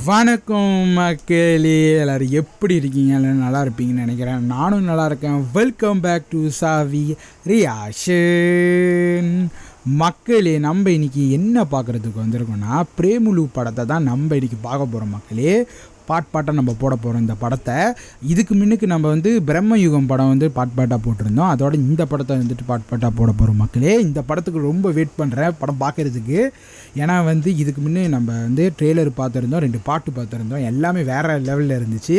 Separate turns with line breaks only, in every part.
வணக்கம் மக்களே, எல்லாரும் எப்படி இருக்கீங்க? நல்லா இருப்பீங்கன்னு நினைக்கிறேன். நானும் நல்லா இருக்கேன். Welcome back to SaVi reaction. மக்களே, நம்ம இன்னைக்கு என்ன பார்க்குறதுக்கு வந்திருக்கோம்னா பிரேமுலு படத்தை தான் நம்ம இன்னைக்கு பார்க்க போகிறோம் மக்களே. பாட்டாக நம்ம போட போகிறோம் இந்த படத்தை. இதுக்கு முன்னுக்கு நம்ம பிரம்மயுகம் படம் பாட்டாக போட்டிருந்தோம். அதோட இந்த படத்தை பாட்டாக போட போகிறோம் மக்களே. இந்த படத்துக்கு ரொம்ப வெயிட் பண்ணுறேன் படம் பார்க்குறதுக்கு. ஏன்னா இதுக்கு முன்னே நம்ம ட்ரெய்லர் பார்த்துருந்தோம், 2 பாட்டு பார்த்துருந்தோம். எல்லாமே வேறு லெவலில் இருந்துச்சு.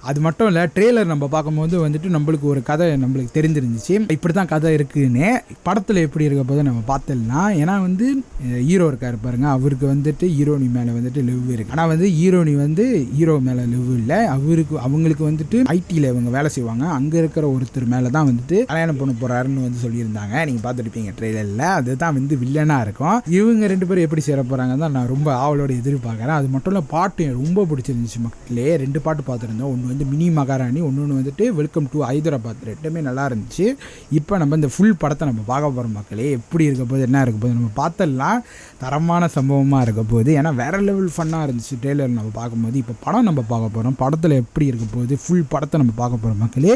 அது மட்டும் இல்லை, ட்ரெய்லர் நம்ம பார்க்கும்போது நம்மளுக்கு ஒரு கதை நம்மளுக்கு தெரிஞ்சிருந்துச்சு. இப்படி தான் கதை இருக்குன்னு. படத்தில் எப்படி இருக்க போது நம்ம பார்த்துடலாம். ஏன்னா ஹீரோ இருக்கார் பாருங்க, அவருக்கு ஹீரோனி மேலே லவ் இருக்குது. ஆனால் ஹீரோனி ஹீரோ மேலே லவ் இல்லை. அவங்களுக்கு ஐடியில் இவங்க வேலை செய்வாங்க. அங்கே இருக்கிற ஒருத்தர் மேலே தான் கல்யாணம் பண்ண போகிறாருன்னு சொல்லியிருந்தாங்க. நீங்கள் பார்த்துருப்பீங்க ட்ரெய்லரில். அதுதான் வில்லனாக இருக்கும். இவங்க 2 பேரும் எப்படி சேர போகிறாங்க தான் நான் ரொம்ப ஆவலோடு எதிர்பார்க்குறேன். அது மட்டும் இல்லை, பாட்டு ரொம்ப பிடிச்சிருந்துச்சு மக்களே. 2 பாட்டு பார்த்துருந்தோம். ஒன்று மினி மகாராணி, ஒன்று வெல்கம் டு ஹைதராபாத். 2மே நல்லா இருந்துச்சு. இப்போ நம்ம இந்த ஃபுல் படத்தை நம்ம பார்க்க போகிறோம் மக்களே. எப்படி இருக்க போது, என்ன இருக்க போது நம்ம பார்த்தலாம். தரமான சம்பவமாக இருக்க போகுது. ஏன்னா வேறு லெவல் ஃபன்னாக இருந்துச்சு ட்ரெய்லர் நம்ம பார்க்கும்போது. இப்போ படம் நம்ம பார்க்க போகிறோம். படத்தில் எப்படி இருக்க போகுது, ஃபுல் படத்தை நம்ம பார்க்க போகிறோம் மக்களே.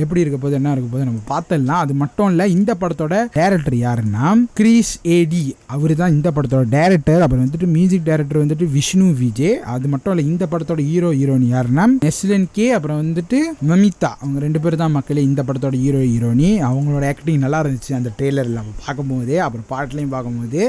எப்படி இருக்க போது, என்ன இருக்க போது நம்ம பார்த்தலாம். அது மட்டும் இல்லை, இந்த படத்தோட டைரக்டர் யாருன்னா கிரீஷ் ஏடி. அவர் தான் இந்த படத்தோட டைரக்டர். அப்புறம் மியூசிக் டைரக்டர் விஷ்ணு விஜய். அது மட்டும் இல்லை, இந்த படத்தோட ஹீரோயினி யாருன்னா நெஸ்லன் கே. அப்புறம் மமிதா. அவங்க 2 பேர் தான் மக்களே இந்த படத்தோட ஹீரோயினி. அவங்களோட ஆக்டிங் நல்லா இருந்துச்சு அந்த ட்ரெய்லரில் நம்ம பார்க்கும்போது, அப்புறம் பாட்டுலையும் பார்க்கும்போது.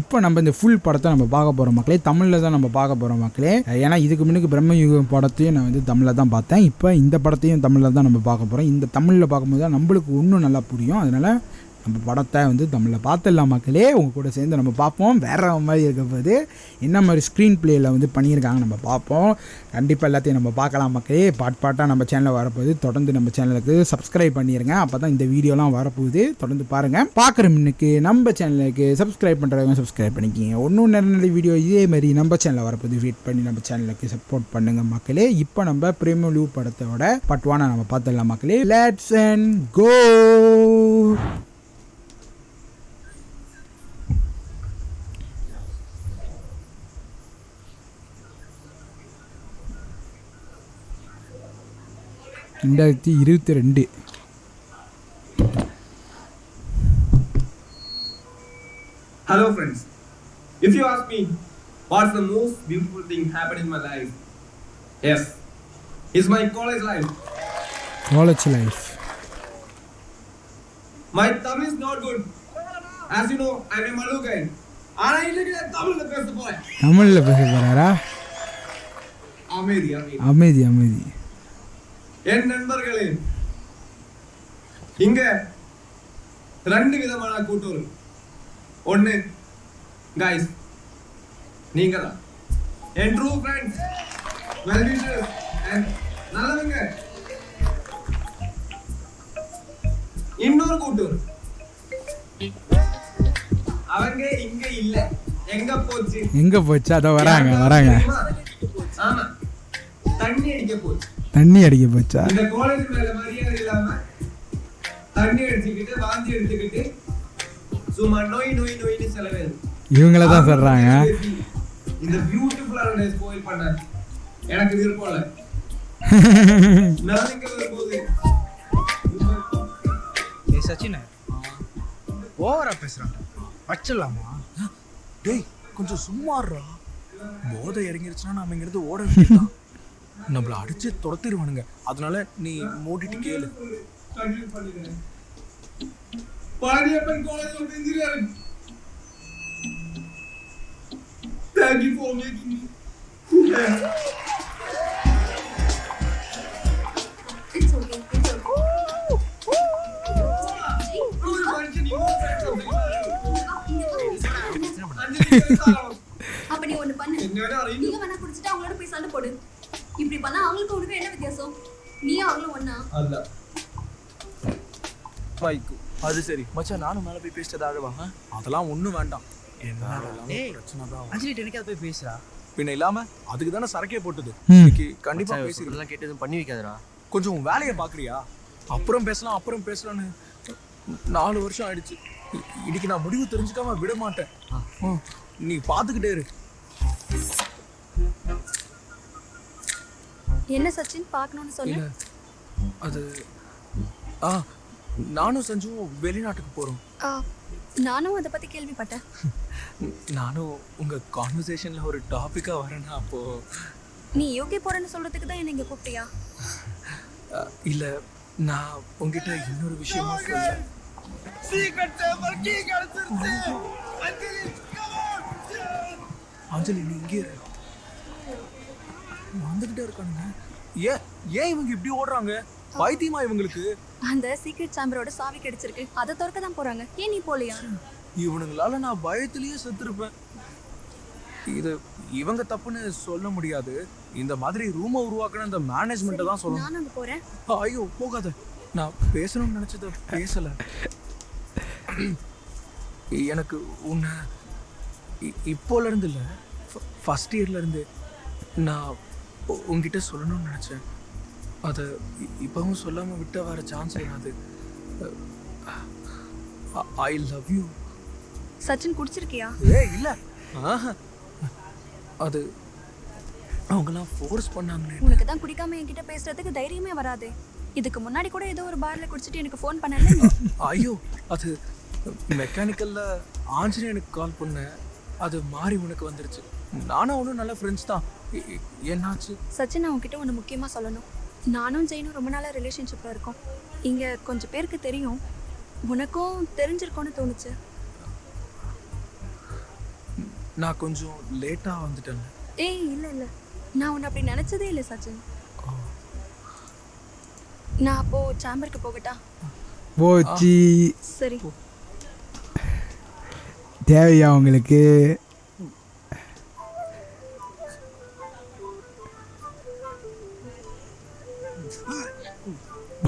இப்போ நம்ம இந்த ஃபுல் படத்தை நம்ம பார்க்க போகிறோம் மக்களே. தமிழில் தான் நம்ம பார்க்க போகிறோம் மக்களே. ஏன்னா இதுக்கு முன்னுக்கு பிரம்மயுகம் படத்தையும் நான் தமிழில் தான் பார்த்தேன். இப்போ இந்த படத்தையும் தமிழில் தான் நம்ம பார்க்க போகிறோம். இந்த தமிழில் பார்க்கும்போது தான் நம்மளுக்கு இன்னும் நல்லா புரியும். அதனால் நம்ம படத்தை தமிழில் பார்த்துடலாம் மக்களே. உங்கள் கூட சேர்ந்து நம்ம பார்ப்போம். வேறு மாதிரி இருக்க போது என்ன மாதிரி ஸ்க்ரீன் பிளேயில் பண்ணியிருக்காங்க நம்ம பார்ப்போம். கண்டிப்பாக எல்லாத்தையும் நம்ம பார்க்கலாம் மக்களே. பாட்டாக நம்ம சேனலில் வரப்போகுது. தொடர்ந்து நம்ம சேனலுக்கு சப்ஸ்கிரைப் பண்ணிடுங்க. அப்போ தான் இந்த வீடியோலாம் வரப்போகுது. தொடர்ந்து பாருங்கள். பார்க்குற முன்னுக்கு நம்ம சேனலுக்கு சப்ஸ்கிரைப் பண்ணுறவங்க சப்ஸ்கிரைப் பண்ணிக்கிங்க. ஒன்றும் நிறைய வீடியோ இதே மாதிரி நம்ம சேனலில் வரப்போகுது. வெயிட் பண்ணி நம்ம சேனலுக்கு சப்போர்ட் பண்ணுங்கள் மக்களே. இப்போ நம்ம பிரேமுலு படத்தோட பார்ட் 1 நம்ம பார்த்துடலாம் மக்களே. Let's and go. Hello
friends, if you ask me what's the most beautiful thing happened in my life, yes, it's my college life. My Tamil is not good. As you know, I'm a Malu guy. And I look at Tamil the best boy.
Tamil the best boy, Amedi.
என் நண்பர்களே, இங்க 2 விதமான கூட்டம். ஒன்னு guys, நீங்க தான் என் true friends, well wishers and நல்லவங்க. இன்னொரு கூட்டம், அவங்க இங்க இல்ல. எங்க போச்சு அத வராங்க. ஆமா,
தண்ணி அடிக்க போச்சா?
இந்த காலேஜ் மேல மரியாதை இல்லாம தண்ணி அடிச்சிட்டு வாந்தி எடுத்துக்கிட்டு சும்மா நோயின்னு செலவே.
இவங்கள தான் சொல்றாங்க.
இந்த பியூட்டிஃபுல்லான டே ஸ்பாயில் பண்ண எனக்கு விருப்பம் இல்ல. நான் இங்க வரும்போது
ஏய் சச்சின், ஓவரா பேசுறாங்க. வச்சலாமா? டேய் கொஞ்சம் சும்மாறா. போதை இறங்கிருச்சுனா நாம இங்க இருந்து ஓட வேண்டியதுதான். நம்மள அடிச்சு துரத்திடுவானுங்க. அதனால நீ மூடிட்டு கேளு.
Padiyappan college of engineering. Thank you for making me.
It's okay. அப்ப நீ ஒண்ணு பண்ணு. நீங்க வேணா குடிச்சிட்டு அவங்களோட போய் சண்டை போடு. இப்படி பண்ணா அவங்களுக்கு உனக்கு என்ன வித்தியாசம்? நீயும் அவங்களும் ஒண்ணா?
அல்ல.
மைக்கு அது சரி மச்சான், நானும் மேல போய் பேசிட்டதாகவா? அதெல்லாம் ஒண்ணும் வேண்டாம். என்ன பிரச்சனை தான். அஞ்சலி டெனிக்கு போய் பேசுறா. பின்ன இல்லாம அதுக்கு தானே சரக்கே போட்டது. இன்னைக்கு கண்டிப்பா பேசிக்கலாம். கேட்டு எதுவும் பண்ணி வைக்காதடா. கொஞ்சம் வேலையை பாக்குறியா? அப்புறம் பேசலாம்னு 4 வருஷம் ஆயிடுச்சு. இன்னைக்கு நான் முடிவு தெரிஞ்சுக்காம விட மாட்டேன். நீ பார்த்துக்கிட்டே இரு.
என்ன சச்சின் பார்க்கணும்னு சொன்ன?
அது நானும் சஞ்சுவும் வெளிநாட்டுக்கு போகிறோம்.
நானும் அதை பற்றி கேள்விப்பட்டேன்.
நானும் உங்கள் கான்வர்சேஷனில் ஒரு டாப்பிக்காக வரேன்னா அப்போது
நீ யூகே போகிறேன்னு சொல்கிறதுக்கு தான் என்ன இங்கே கூப்பிட்டியா?
இல்லை, நான் உங்ககிட்ட இன்னொரு விஷயமா சொல்றேன். அஞ்சலி நீ இங்கே இரு. வந்துகிட்டே இருக்கானுங்க. ஏன் இவங்க இப்படி ஓடுறாங்க? பைத்தியமா இவங்களுக்கு?
அந்த சீக்ரெட் சாம்பரோட சாவி கிடைச்சிருக்கு, அதை திறக்க தான் போறாங்க. ஏன் நீ போலியா?
இவனுங்களால நான் பயத்திலேயே செத்துருப்பேன். இது இவங்க தப்புன்னு சொல்ல முடியாது. இந்த மாதிரி ரூமை உருவாக்குன இந்த மேனேஜ்மெண்ட்டை தான் சொல்லணும்.
நான் அங்க போறேன்.
ஐயோ போகாத, நான் பேசணும்னு நினைச்சத பேசல. எனக்கு உன்னை இப்போல இருந்து இல்லை, ஃபர்ஸ்ட் இயர்ல இருந்து நான் உங்ககிட்ட சொல்லணும்னு நினைச்சேன். அதை இப்பவும் சொல்லாம விட்ட வர சான்ஸ் வராது. I love you.
சச்சின் குடிச்சிருக்கியா?
இல்ல, அது அவங்களாம் ஃபோர்ஸ் பண்ணாங்களே.
உனக்கு தான் குடிக்காம என்கிட்ட பேசுறதுக்கு தைரியமே வராது. இதுக்கு முன்னாடி கூட ஏதோ ஒரு பார்ல குடிச்சிட்டு எனக்கு ஃபோன் பண்ணல.
ஐயோ, அது மெக்கானிக்கல்ல ஆஞ்சநேயனுக்கு கால் பண்ணேன், அது மாறி உனக்கு வந்துருச்சு. நானும் அவனும் நல்ல ஃப்ரெண்ட்ஸ் தான். என்னாச்சு?
சச்சின், நான் உன்கிட்ட ஒன்று முக்கியமாக சொல்லணும். நானும் ஜெயினும் ரொம்ப நாளாக ரிலேஷன்ஷிப்பில் இருக்கோம். இங்கே கொஞ்சம் பேருக்கு தெரியும், உனக்கும் தெரிஞ்சிருக்கோன்னு தோணுச்சு.
நான் கொஞ்சம் லேட்டாக வந்துட்டேன்.
ஏய் இல்லை இல்லை, நான் உன்னை அப்படி நினச்சதே இல்லை சச்சின். நான் அப்போ சாம்பருக்கு போகட்டா?
போச்சு.
சரி.
தேவையா உங்களுக்கு?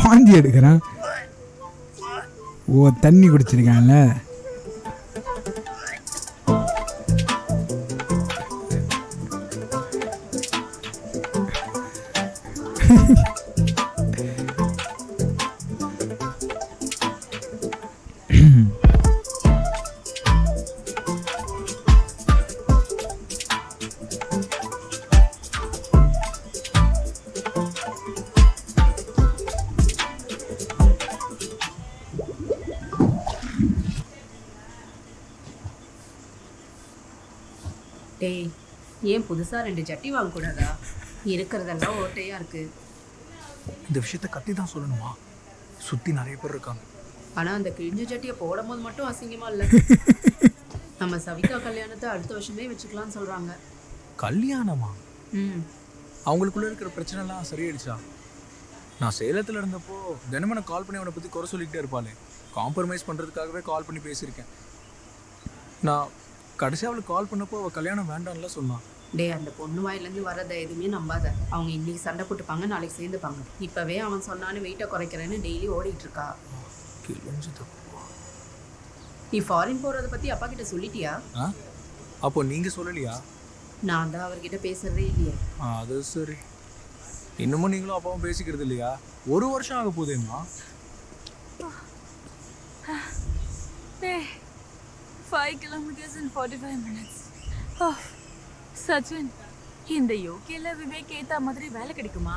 பாந்தி எடுக்கிறான். ஓ, தண்ணி குடிச்சிருக்கான்ல.
டேய், ஏன் புதுசா 2 ஜட்டி வாங்கக்கூடாதா? இருக்கிறதெல்லாம் ஓட்டையா இருக்கு.
இந்த விஷயத்த கத்தி தான் சொல்லணுமா? சுத்தி நிறைய பேர் இருக்காங்க.
ஆனா அந்த கிழிஞ்ச ஜட்டியை போடும் போது மட்டும் அசிங்கமா இல்லை. நம்ம சவிகா கல்யாணத்தை அடுத்த வருஷமே வச்சுக்கலாம்னு சொல்றாங்க.
கல்யாணமா? அவங்களுக்குள்ள இருக்கிற பிரச்சனை எல்லாம் சரியாயிடுச்சா? நான் சேலத்துல இருந்தப்போ தினமும் எனக்கு கால் பண்ணி அவனை பத்தி குறை சொல்லிக்கிட்டே இருப்பாளே. காம்ப்ரமைஸ் பண்றதுக்காகவே கால் பண்ணி பேசியிருக்கேன். நான் கடைசி அவளுக்கு கால் பண்ணப்போ அவள் கல்யாணம் வேண்டாம்ல சொன்னான்.
டே, அந்த பொண்ணு வாயிலேருந்து வர்றதை எதுவுமே நம்பாத. அவங்க இன்னைக்கு சண்டை போட்டுப்பாங்க, நாளைக்கு சேர்ந்துப்பாங்க. இப்பவே அவன் சொன்னான்னு வெயிட்டை குறைக்கிறேன்னு டெய்லி ஓடிட்டு இருக்கா. நீ ஃபாரின் போறதை பத்தி அப்பா கிட்ட சொல்லிட்டியா?
அப்போ நீங்க சொல்லலையா?
நான் தான் அவர்கிட்ட பேசுறதே இல்லையே.
அது சரி. இன்னமும் நீங்களும் அப்பாவும் பேசிக்கிறது இல்லையா? 1 வருஷம் ஆக போதேம்மா.
5 kilometers in 45 minutes. Oh, Sachin, இந்த யோகேல விவேக் ஏத்த மாதிரி வேலை கிடைக்குமா?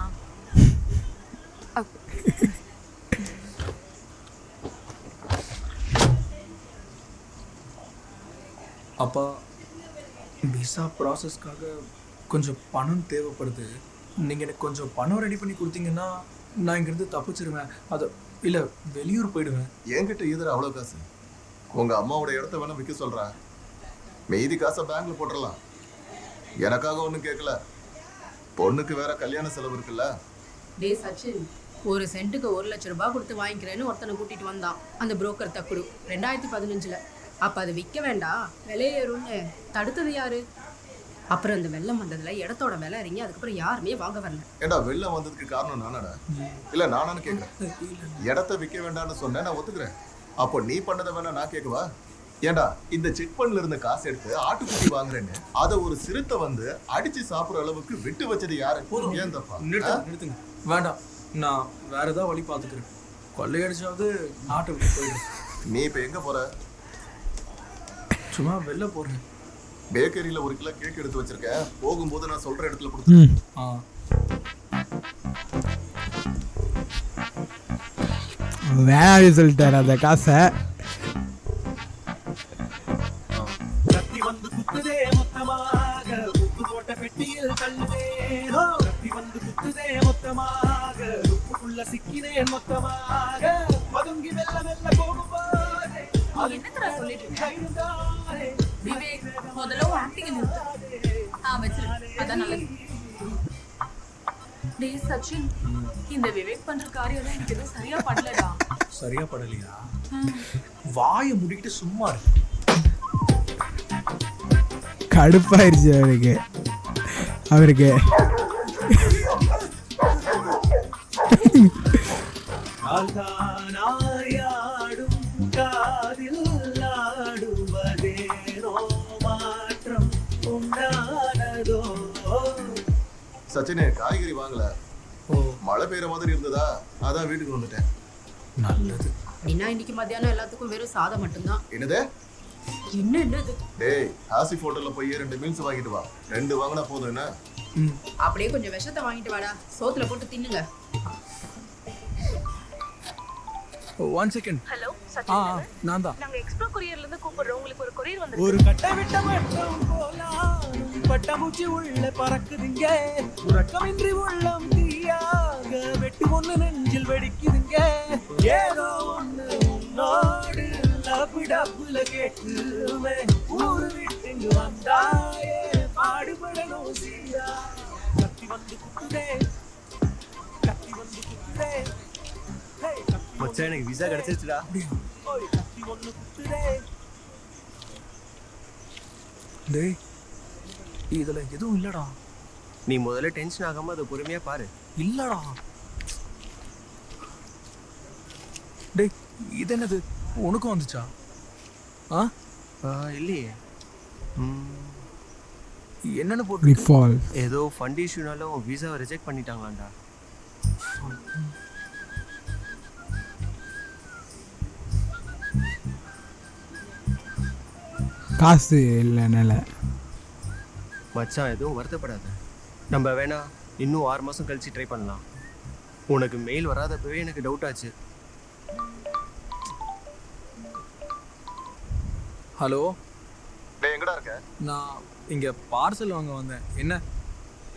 அப்பா, விசா ப்ராசஸ்க்காக கொஞ்சம் பணம் தேவைப்படுது. நீங்கள் எனக்கு கொஞ்சம் பணம் ரெடி பண்ணி கொடுத்தீங்கன்னா நான் இங்கேருந்து தப்பிச்சிருவேன். அது இல்லை, வெளியூர் போயிடுவேன்.
என்கிட்ட எதிர அவ்வளோ காசு? உங்கள் அம்மாவோட இடத்த வேணா விற்க சொல்கிறேன். மீதி காசை பேங்க்ல போட்டுடலாம். எனக்காக ஒன்றும் கேட்கல. பொண்ணுக்கு வேற கல்யாண செலவு இருக்குல்ல.
டே சச்சின், 1 சென்ட்டுக்கு 1 லட்சம் ரூபாய் கொடுத்து வாங்கிக்கிறேன்னு ஒருத்தனை கூட்டிட்டு வந்தான் அந்த புரோக்கர் தக்குடு 2015. அப்போ அதை விற்க வேண்டாம், விலையேறும்னு தடுத்தது யாரு? அப்புறம் அந்த வெள்ளம் வந்ததுல இடத்தோட விலை இறங்கி அதுக்கப்புறம் யாருமே வாங்க வரல.
ஏண்டா வெள்ளம் வந்ததுக்கு காரணம் நானடா? இல்லை நானானு கேட்குறேன். இடத்த விற்க வேண்டாம்னு சொன்னேன், நான் ஒத்துக்கிறேன். அப்போ நீ பண்ணதை வேணா நான் கேட்கவா? ஏண்டா இந்த சிட் ஃபண்ட்ல இருந்த காசு எடுத்து ஆட்டுக்குட்டி வாங்குறேன்னு அதை ஒரு சிறுத்தை வந்து அடிச்சு சாப்பிட்ற அளவுக்கு விட்டு வச்சது யாரு? ஏன் தப்பா?
நிறுத்துங்க, வேண்டாம். நான் வேற ஏதாவது வழி பார்த்துக்கிறேன். கொள்ளையடிச்சாவது நாட்டை விட்டு போயிடுறேன்.
நீ இப்போ எங்க போற?
சும்மா வெளில போகிறேன்.
பேக்கரியில 1 கிலோ கேக் எடுத்து வச்சிருக்கேன். போகும்போது நான் சொல்ற இடத்துல கொடுத்து.
ஆ
வேணாவே சொல்லிட்டார் அந்த காசை.
கத்தி வந்து குத்துதே மொத்தமாக உப்பு போட்ட பெட்டியில் தள்ளுவேனோ. கத்தி வந்து குத்துதே மொத்தமாக உப்புக்குள்ள சிக்கினேன் மொத்தமாக. பதுங்கி மெல்ல மெல்ல போகும்போது
என்னத்தடா சொல்லிட்டு இருக்க? விவேக், முதல்ல ஆக்டிங் நிறுத்து. வச்சிரு, அதான் நல்லது. டேய் சச்சின், இந்த விவேக் பண்ற காரியம் எனக்கு எதுவும் சரியா படலடா.
சரியா படலையா? வாயை முடிக்கிட்டு சும்மா இருக்கு.
கடுப்பாயிருச்சு அவருக்கு.
கால்தானாயாடும் காதில் ஆடுவதேனோ மாற்றம் உண்டானதோ.
சச்சினே காய்கறி வாங்கல. மழை பெய்யற மாதிரி இருந்ததா, அதான் வீட்டுக்கு வந்துட்டேன்.
நல்லது.
அப்படின்னா இன்னைக்கு மத்தியானம் எல்லாத்துக்கும் வெறும் சாதம் மட்டும்தான்.
என்னது?
என்னது?
டேய் ஆசிஃப் ஹோட்டல்ல போய் 2 மீல்ஸ் வாங்கிட்டு வா. 2 வாங்கினா போதும். என்ன
அப்படியே கொஞ்சம் விஷத்தை வாங்கிட்டு வாடா, சோத்துல போட்டு தின்னுங்க.
1 செகண்ட்.
ஹலோ
நான் தான்.
நாங்க எக்ஸ்ப்ரோ கொரியர்ல இருந்து கூப்பிடுறோம். உங்களுக்கு ஒரு கொரியர் வந்து
ஒரு கட்ட விட்ட மட்டும் போலாம் பட்டாம்பூச்சி உள்ள பறக்குதுங்க. உறக்கமின்றி உள்ளம் தீயாக வெட்டு ஒண்ணு நெஞ்சில் வெடிக்குதுங்க. ஏதோ ஒண்ணு உன்னோடு லபுடப்புல கேட்டுமே. ஊரு விட்டு வந்தாயே பாடுபடணும் சீரா. கத்தி வந்து குத்துதே, கத்தி வந்து குத்துதே.
மச்சான் எனக்கு விசா கிடைச்சிருச்சுடா.
கத்தி ஒண்ணு குத்துதே.
டேய் இதுல எதுவும் இல்லடா.
நீ முதல்ல டென்ஷன் ஆகாம அதை பொறுமையா பாரு.
இல்லடா. டேய் இது என்னது? உனக்கும் வந்துச்சா?
இல்லையே.
என்னன்னு போட்டு
ஏதோ ஃபண்ட் இஷ்யூனால விசாவை ரிஜெக்ட் பண்ணிட்டாங்களாண்டா.
காசு இல்லைனால.
மச்சான் எதுவும் வருத்தப்படாத. நம்ம வேணா இன்னும் 6 மாசம் கழிச்சு ட்ரை பண்ணலாம். உனக்கு மெயில் வராதப்பவே எனக்கு டவுட் ஆச்சு.
ஹலோ.
டேய் எங்கடா இருக்க?
நான் இங்க பார்சல் வாங்க வந்தேன். என்ன?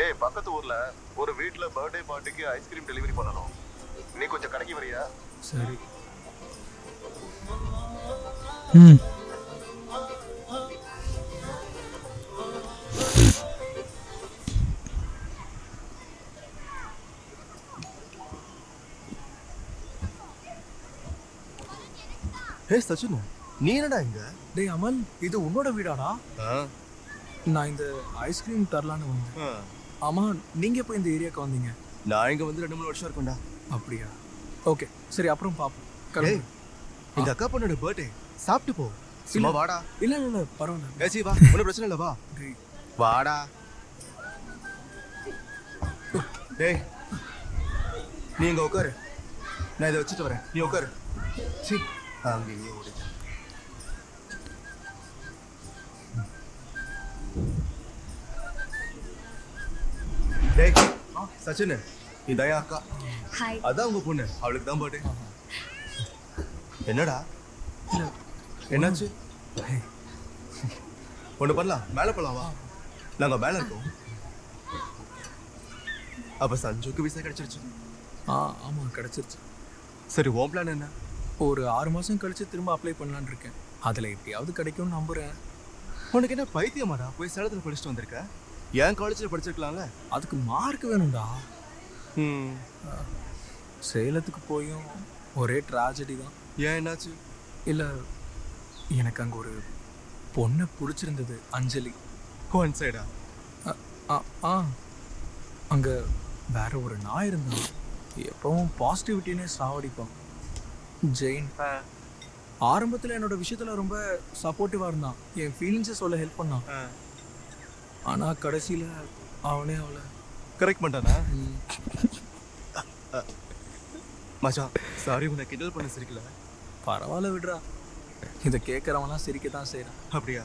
டேய் பக்கத்து ஊர்ல ஒரு வீட்ல பர்த்டே பார்ட்டிக்கு ஐஸ்கிரீம் டெலிவரி பண்ணணும். நீ கொஞ்சம் கடைக்கு வரியா?
சரி.
ஹே சச்சின், நீ என்னடா இங்க?
டேய் அமல், இது உன்னோட வீடாடா? நான் இந்த ஐஸ்கிரீம் தரலான்னு வந்தேன். ஆமா, நீங்க எப்போ இந்த ஏரியாவுக்கு வந்தீங்க?
நான் இங்க வந்து 2-3 வருஷம் இருக்கும்டா.
அப்படியா? ஓகே சரி, அப்புறம் பாப்போம்.
எங்க அக்கா பொண்ணோட பர்த்டே, சாப்பிட்டு போ. சும்மா வாடா.
இல்ல இல்ல பரவாயில்ல.
ஏச்சி வா, ஒன்றும் பிரச்சனை இல்லை, வா. வாடா. டேய் நீ இங்க உட்காரு, நான் இதை வச்சுட்டு வரேன். நீ உட்காரு. சரி அங்கேயே ஓடி. டேய் சச்சின், இதான் என் அக்கா.
ஹாய்.
அதான் உங்க பொண்ணு, அவளுக்கு தான் பர்த்டே. என்னடா என்னாச்சு? ஒண்ணு பண்ணலாம், மேல போலாம் வா. நாங்க மேல இருக்கோம். அப்ப சஞ்சுக்கு விசா கிடைச்சிருச்சு.
ஆமா கிடைச்சிருச்சு.
சரி உன் பிளான் என்ன?
ஒரு 6 மாசம் கழிச்சு திரும்ப அப்ளை பண்ணலான்னு இருக்கேன். அதுல எப்படியாவது கிடைக்கும்னு நம்புறேன்.
உனக்கு என்ன பைத்தியமாடா? போய் சேலத்துல படிச்சுட்டு வந்திருக்க. என் காலேஜ்ல படிச்சிருக்கலாம்ல.
அதுக்கு மார்க் வேணும்டா. சேலத்துக்கு போயும் ஒரே ட்ராஜடி தான்.
ஏன் என்னாச்சு?
இல்ல, எனக்கு அங்க ஒரு பொண்ணை பிடிச்சிருந்தது, அஞ்சலி.
ஒன் சைடா?
அங்க வேற ஒரு நாய் இருந்தான், எப்பவும் பாசிட்டிவிட்டினே சாவடிப்பான். ஜெயின். ஆரம்பத்தில் என்னோட விஷயத்துல ரொம்ப சப்போர்ட்டிவா இருந்தான், என் ஃபீலிங்ஸை சொல்ல ஹெல்ப் பண்ணான். ஆனா கடைசியில அவனே அவளை
கரெக்ட் பண்ணிட்டானா? மச்சான் சாரி, உன்னை கிண்டல் பண்ண சிரிக்கல.
பரவாயில்ல விடுறா. இதை கேட்குறவங்களாம் சிரிக்க தான் செய்கிறான்.
அப்படியா?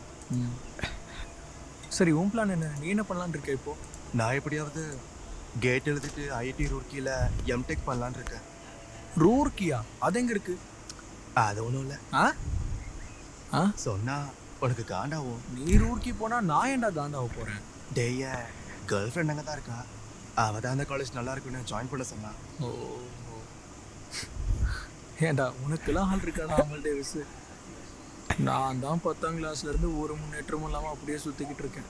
சரி, உன் பிளான் என்ன? நீ என்ன பண்ணலான்னு இருக்க இப்போ?
நான் எப்படியாவது கேட் எழுதிட்டு ஐஐடி ரூர்க்கியில் எம்டெக் பண்ணலான்னு இருக்கேன்.
ரூர்க்கியா? அது எங்கே இருக்கு?
அது ஒன்றும் இல்லை. சொன்னா உனக்கு காண்டாவும்.
நீ ரூர்க்கி போனால் நான் ஏன்டா காண்டாவ போகிறேன்?
டேய கேர்ள் ஃப்ரெண்ட் அங்கே தான் இருக்கா. அவள் தான் அந்த காலேஜ் நல்லா இருக்குன்னு ஜாயின் பண்ண சொன்னான்.
ஓ, ஏன்டா உனக்கெல்லாம் ஆள் இருக்காடா அமல் டேவிஸ்? நான் தான் 10ஆம் கிளாஸ்லேருந்து ஒரு முன்னேற்றமும் இல்லாமல் அப்படியே சுற்றிக்கிட்டு இருக்கேன்.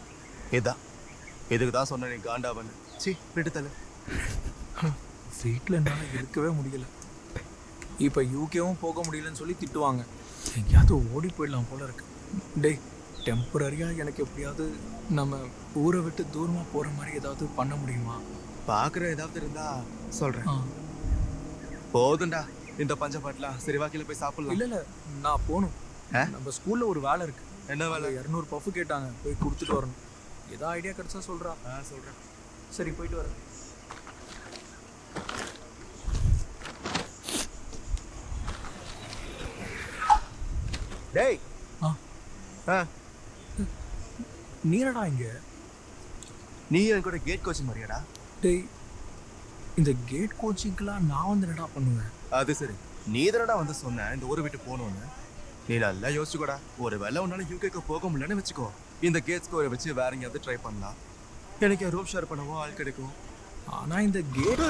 இதுக்கு தான் சொன்ன நீ காண்டாவன்னு. விட்டுத்தல.
வீட்டில் என்னால் இருக்கவே முடியல. இப்போ யூகேவும் போக முடியலன்னு சொல்லி திட்டுவாங்க. எங்கேயாவது ஓடி போயிடலாம் போல இருக்கு. டேய், டெம்பரரியாக எனக்கு எப்படியாவது நம்ம ஊரை விட்டு தூரமாக போகிற மாதிரி ஏதாவது பண்ண முடியுமா?
பார்க்குற ஏதாவது இருந்தா சொல்கிறேன். போதுண்டா இந்த பஞ்சப்பாட்டலாம். சரி, வாக்கில் போய் சாப்பிடலாம்.
இல்லை நான் போகணும். நம்ம ஸ்கூலில் ஒரு வேலை இருக்கு.
என்ன வேலை?
200 பஃப் கேட்டாங்க, போய் கொடுத்துட்டு வரணும். ஏதாவது ஐடியா கிடைச்சா சொல்கிறா.
சொல்கிறேன்.
சரி, போயிட்டு வரேன்.
டேய்,
நீரடா இங்கே?
நீ என் கூட கேட் கோச்சிங் மாதிரியாடா?
டேய், இந்த கேட் கோச்சிங்க்கெலாம் நான் வந்து என்னடா பண்ணுவேன்?
அது சரி, நீ தானடா வந்து சொன்ன இந்த ஊரை விட்டு போகணுன்னு. நீ நல்லா யோசிச்சுக்கூடா. ஒரு வேலை உன்னால யூகேக்கு போக முடியலன்னு வச்சுக்கோ, இந்த கேட் ஸ்கோரை வச்சு வேற எங்கேயாவது ட்ரை பண்ணலாம். எனக்கு ரூம் ஷேர் பண்ணவும் ஆள் கிடைக்கும்.
ஆனால் இந்த கேட்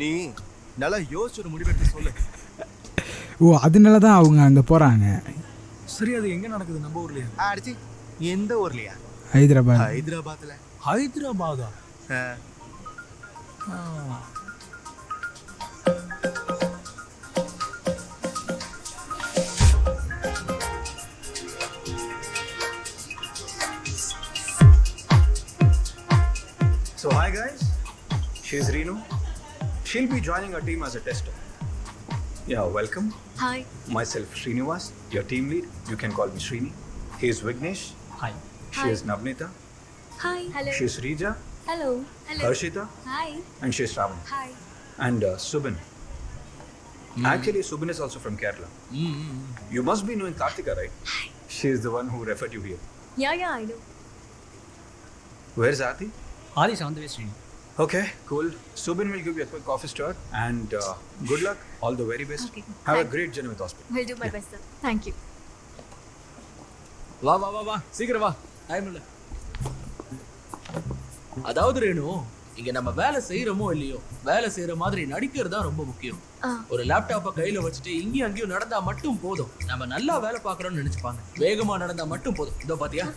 நீ நல்லா யோசிச்சு ஒரு முடிவெடுத்து சொல்லு.
ஓ, அதனால தான் அவங்க அங்கே போகிறாங்க.
சரி, அது எங்கே நடக்குது? நம்ம ஊர்லையா?
அடிச்சு எந்த ஊர்லையா?
ஹைதராபாத்.
ஹைதராபாத்ல.
ஹைதராபாதா?
So hi guys, she's Reenu. She'll be joining our team as a tester. Yeah, welcome.
Hi.
Myself Srinivas, your team lead. You can call me Srini. He is Vignesh.
Hi.
She is Mamitha.
Hi. Hello.
She is Rija.
Hello. Hello.
Harshita.
Hi.
And she is Ravana.
Hi.
And Subin. Actually, Subin is also from Kerala. You must be knowing Karthika, right?
Hi.
She is the one who referred you here.
Yeah, I know.
Where's Ati?
Adi's on the way, Srini.
Okay, cool. Subin will give you a quick office tour and good luck. All the very best.
Okay.
Have a great journey with hospital.
We'll do my best, sir. Thank you.
வா வா வா வா சீக்கிரம் வா, time இல்லை. அதாவது ரேணு, இங்க நம்ம வேலை செய்யறோமோ இல்லையோ, வேலை செய்யற மாதிரி நடிக்கிறது தான் ரொம்ப முக்கியம். ஒரு லேப்டாப்பை கையில வச்சுட்டு இங்கேயும் அங்கேயும் நடந்தா மட்டும் போதும். நம்ம நல்லா வேலை பார்க்கறோம்னு நினைச்சுப்பாங்க. வேகமா நடந்தா மட்டும் போதும். இதோ பாத்தியா,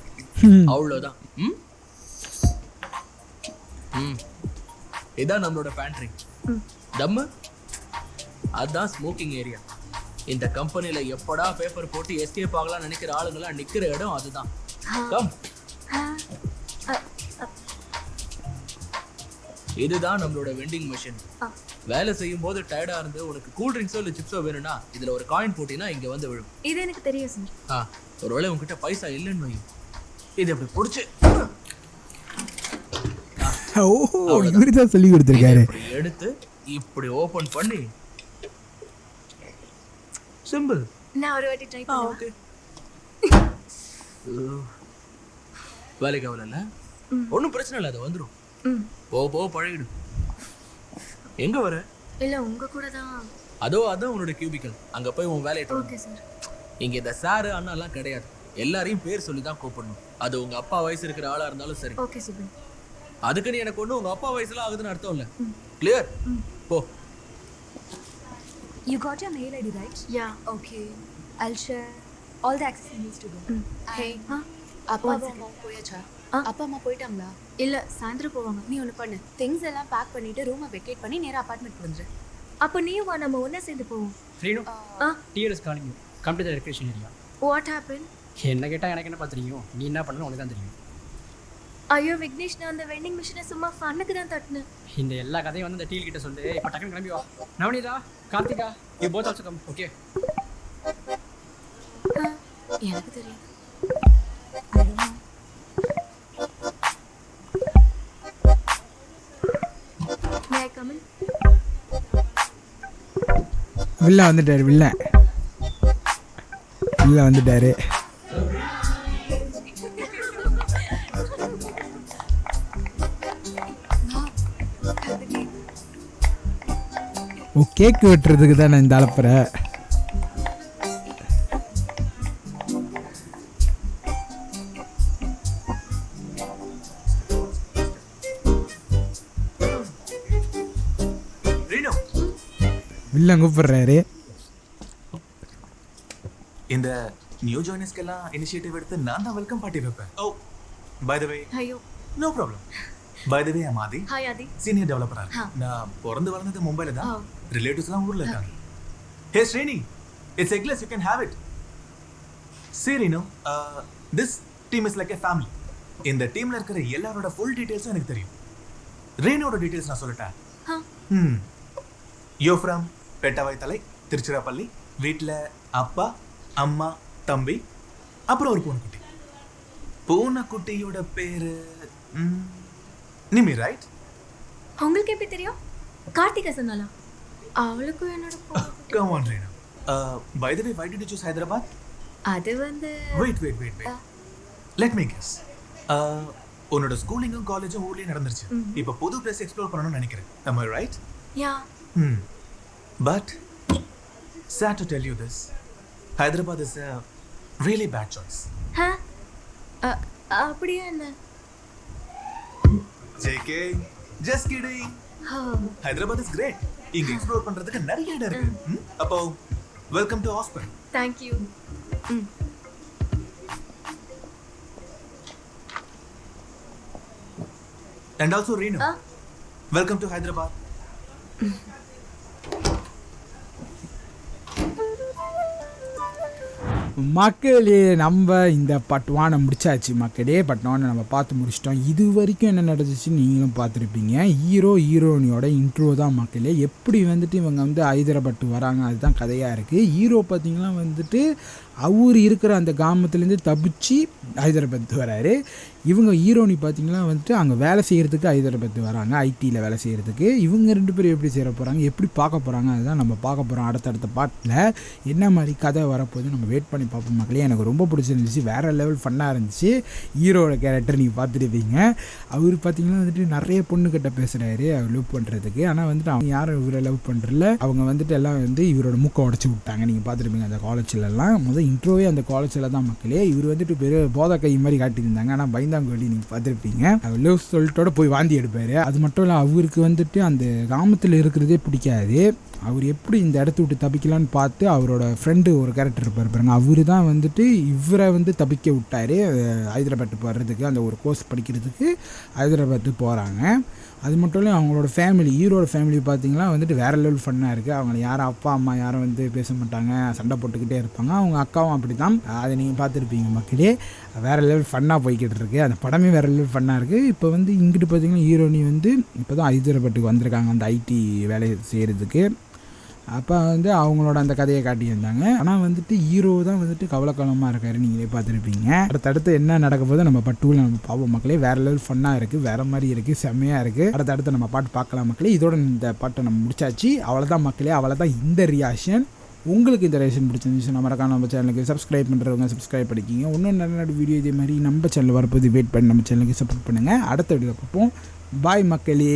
அவ்வளவுதான். இதான் நம்மளோட பேண்ட்ரி. தம்மு அதான் ஸ்மோக்கிங் ஏரியா. இந்த கம்பெனில எப்படா பேப்பர் போட்டு எஸ்கேப் ஆகலாம் நினைக்கிற ஆளுங்களாம் நிக்கிற இடம் அதுதான். கம். இதுதான் நம்மளோட வெண்டிங் மெஷின். வேலை செய்யும் போது டயர்டா இருந்து உனக்கு கூல் ட்ரிங்க்ஸோ இல்ல சிப்ஸோ வேணும்னா இதுல ஒரு காயின் போட்டினா இங்க வந்து விழும்.
இது எனக்கு தெரியும் சார்.
ஒருவேளை உங்ககிட்ட பைசா இல்லைன்னு வை, இது அப்படி புடிச்சு
இவருதான் சொல்லி கொடுத்திருக்காரு.
எடுத்து இப்படி ஓபன் பண்ணி சிம்பிள்.
நான் ஒரு வாட்டி ட்ரை பண்ணேன்.
ஓகே. வேலைக்கு ஆகல, ஒன்றும் பிரச்சனை இல்லை, அது வந்துடும். போ பழகிடும். எங்க வர?
இல்ல உங்க கூட தான்.
அதான் உன்னோட கியூபிக்கல். அங்க போய் உன் வேலையை.
Okay sir.
இங்க இந்த சாரு அண்ணா எல்லாம் கிடையாது. எல்லாரையும் பேர் சொல்லி தான் கூப்பிடணும். அது உங்க அப்பா வயசு இருக்கிற ஆளா இருந்தாலும் சரி.
ஓகே சுபன்.
அதுக்கு நீ எனக்கு ஒண்ணு உங்க அப்பா வயசுல ஆகுதுன்னு அர்த்தம் இல்ல. கிளியர்? போ.
You got your mail ID, right? Yeah. Okay. I'll share all the access needs to go. Hey.
அப்பா அம்மா போயாச்சா? அப்பா அம்மா போயிட்டாங்களா?
இல்ல, சாயந்தரம் போவாங்க.
நீ ஒன்று பண்ணு, திங்ஸ் எல்லாம் பேக் பண்ணிட்டு ரூமை வெக்கேட் பண்ணி நேராக அப்பார்ட்மெண்ட் வந்துரு.
அப்போ நீ வா, நம்ம ஒண்ணா சேர்ந்து போவோம்.
Renu, TLS calling you. Come to the recreation area.
What happened?
என்ன கேட்டா எனக்கு என்ன தெரியும்? நீ என்ன பண்ணணும் உனக்கு தான் தெரியும்.
ஐயோ விக்னேஷ், நான் அந்த வெண்டிங் மிஷினை சும்மா ஃபன்னுக்கு தான் தட்டினேன்.
இந்த எல்லா கதையும் வந்து இந்த டீல் கிட்ட சொல்லு. இப்போ டக்குன்னு கிளம்பி வா. Navanitha, Karthika, you both also come. Okay.
எனக்கு தெரியும். May I come in?
வில்ல வந்துட்டாரு. வில்ல இல்லை வந்துட்டாரு. ஓ, கேக்கு வெட்டுறதுக்கு தான் நான் இந்த அலப்புறேன். வில்லன் கூப்பிடுறாரு.
இந்த நியூ ஜாயினர்ஸ்க்கெல்லாம் இனிஷியேட்டிவ் எடுத்து நான் தான் வெல்கம் பார்ட்டி வைப்பேன். ஓ பை தி வே,
ஐயோ
no problem. By the way I am Aadhi,
hi Aadhi.
Senior டெவலப்பரா இருக்கேன். நான் பிறந்து வளர்ந்தது மும்பைல தான். ரிலேட்டிவ்ஸ்லாம் ஊர்ல இருக்காங்க. Hey Srini, it's eggless, you can have it. சரி no, this team is like a family. இந்த டீம்ல இருக்கிற எல்லாரோட ஃபுல் டீடைல்ஸும் எனக்கு தெரியும். ரேனோட டீடைல்ஸ் நான் சொல்லட்டேன். You from Pettavaithalai, Tiruchirappalli. வீட்டில் அப்பா, அம்மா, தம்பி, அப்புறம் ஒரு பூனைக்குட்டி. பூனைக்குட்டியோட பேரு நிமி, ரைட்?
உங்களுக்கு எப்படி தெரியும்? கார்த்திகா சொன்னாலா? அவளுக்கும் என்னோட
கம் ஆன் ரேனா. By the way, why did you choose Hyderabad?
அது வந்து
wait. Let me guess. உன்னோட ஸ்கூலிங்கும் காலேஜும் ஊர்லயே நடந்துருச்சு. இப்போ புது பிளேஸ் எக்ஸ்ப்ளோர் பண்ணணும்னு நினைக்கிறேன். Am I right?
Yeah.
But sad to tell you this, Hyderabad is a really bad choice.
அப்படியே என்ன?
JK, just kidding. Hyderabad is great. இங்க எக்ஸ்ப்ளோர் பண்றதுக்கு நிறைய இடம் இருக்கு. அப்போ welcome to hospital.
Thank you.
And also Renu. Welcome to Hyderabad.
மக்களே, நம்ம இந்த பார்ட் 1 முடிச்சாச்சு மக்களே. பார்ட் 1 நம்ம பார்த்து முடிச்சிட்டோம். இது வரைக்கும் என்ன நடந்துச்சுன்னு நீங்களும் பார்த்துருப்பீங்க. ஹீரோயினியோட இன்ட்ரோ தான் மக்களே. எப்படி வந்துட்டு இவங்க வந்து ஹைதராபாத் வராங்க, அதுதான் கதையாக இருக்குது. ஹீரோ பார்த்திங்கன்னா வந்துட்டு அவர் இருக்கிற அந்த கிராமத்துலேருந்து தப்பிச்சு ஹைதராபாத் வராரு. இவங்க ஹீரோயினி பார்த்திங்கன்னா வந்துட்டு அங்கே வேலை செய்கிறதுக்கு ஹைதராபாத் வராங்க, ஐடியில் வேலை செய்கிறதுக்கு. இவங்க 2 பேரும் எப்படி சேர போகிறாங்க, எப்படி பார்க்க போகிறாங்க, அதுதான் நம்ம பார்க்க போகிறோம் அடுத்தடுத்த பார்ட்டில். என்ன மாதிரி கதை வரப்போது நம்ம வெயிட் பண்ணி பார்ப்போம் மக்களே. எனக்கு ரொம்ப பிடிச்சிருந்துச்சு, வேறு லெவல் ஃபன்னாக இருந்துச்சு. ஹீரோட கேரக்டர் நீங்கள் பார்த்துருப்பீங்க. அவர் பார்த்திங்கன்னா வந்துட்டு நிறைய பொண்ணுக்கிட்ட பேசுகிறாரு அவர் லவ் பண்ணுறதுக்கு. ஆனால் வந்துட்டு அவங்க யாரும் இவரை லவ் பண்ணுறல, அவங்க வந்துட்டு எல்லாம் வந்து இவரோட மூக்கை உடச்சி விட்டாங்க. நீங்கள் பார்த்துருப்பீங்க அந்த காலேஜ்லலாம். முதல் இன்ட்ரோவே அந்த காலேஜில் தான் மக்களே. இவர் வந்துட்டு பெரிய போதை கை மாதிரி காட்டியிருந்தாங்க. ஆனால் பயந்தாங்கோலி நீங்கள் பார்த்துருப்பீங்க. அவர் லவ் சொல்லிட்டோட போய் வாந்தி எடுப்பார். அது மட்டும் இல்லை, அவருக்கு வந்துட்டு அந்த கிராமத்தில் இருக்கிறதே பிடிக்காது. அவர் எப்படி இந்த இடத்த விட்டு தப்பிக்கலான்னு பார்த்து அவரோட ஃப்ரெண்டு ஒரு கேரக்டர் இருப்பார் பாருங்க, அவர் தான் வந்துட்டு இவரை வந்து தப்பிக்க விட்டார். ஹைதராபாத்து போகிறதுக்கு, அந்த ஒரு கோர்ஸ் படிக்கிறதுக்கு ஹைதராபாத்து போகிறாங்க. அது மட்டும் இல்லை, அவங்களோட ஃபேமிலி, ஹீரோட ஃபேமிலி பார்த்திங்கன்னா வந்துட்டு வேறு லெவல் ஃபன்னாக இருக்குது. அவங்க யாரும் அப்பா அம்மா யாரும் வந்து பேச மாட்டாங்க, சண்டை போட்டுக்கிட்டே இருப்பாங்க. அவங்க அக்காவும் அப்படி தான், அதை நீங்கள் பார்த்துருப்பீங்க மக்களே. வேறு லெவல் ஃபன்னாக போய்கிட்டு இருக்குது. அந்த படமே வேறு லெவல் ஃபன்னாக இருக்குது. இப்போ வந்து இங்கிட்டு பார்த்திங்கன்னா ஹீரோனி வந்து இப்போ தான் ஹைதராபாத்துக்கு வந்திருக்காங்க அந்த ஐடி வேலையை செய்கிறதுக்கு. அப்போ வந்து அவங்களோட அந்த கதையை காட்டியிருந்தாங்க. ஆனால் வந்துட்டு ஹீரோ தான் வந்துட்டு கவலைக்காலமாக இருக்காரு, நீங்களே பார்த்துருப்பீங்க. அடுத்தடுத்து என்ன நடக்க போது நம்ம பட்டுவில் நம்ம பார்ப்போம் மக்களே. வேறு லெவல் ஃபன்னாக இருக்குது, வேறு மாதிரி இருக்குது, செம்மையாக இருக்குது. அடுத்தடுத்து நம்ம பாட்டு பார்க்கலாம் மக்களே. இதோட இந்த பாட்டை நம்ம முடிச்சாச்சு. அவ்வளோதான் மக்களே, அவ்வளோதான் இந்த ரியாக்ஷன். உங்களுக்கு இந்த ரியாக்ஷன் பிடிச்சிருந்துச்சு நம்ம சேனலுக்கு சப்ஸ்கிரைப் பண்ணுறவங்க சப்ஸ்கிரைப் பண்ணிக்கிங்க. இன்னும் நல்ல வீடியோ இதே மாதிரி நம்ம சேனல் வரப்போது வெயிட் பண்ணி நம்ம சேனலுக்கு சப்போர்ட் பண்ணுங்கள். அடுத்த வீடியோ பார்ப்போம். பாய் மக்களே.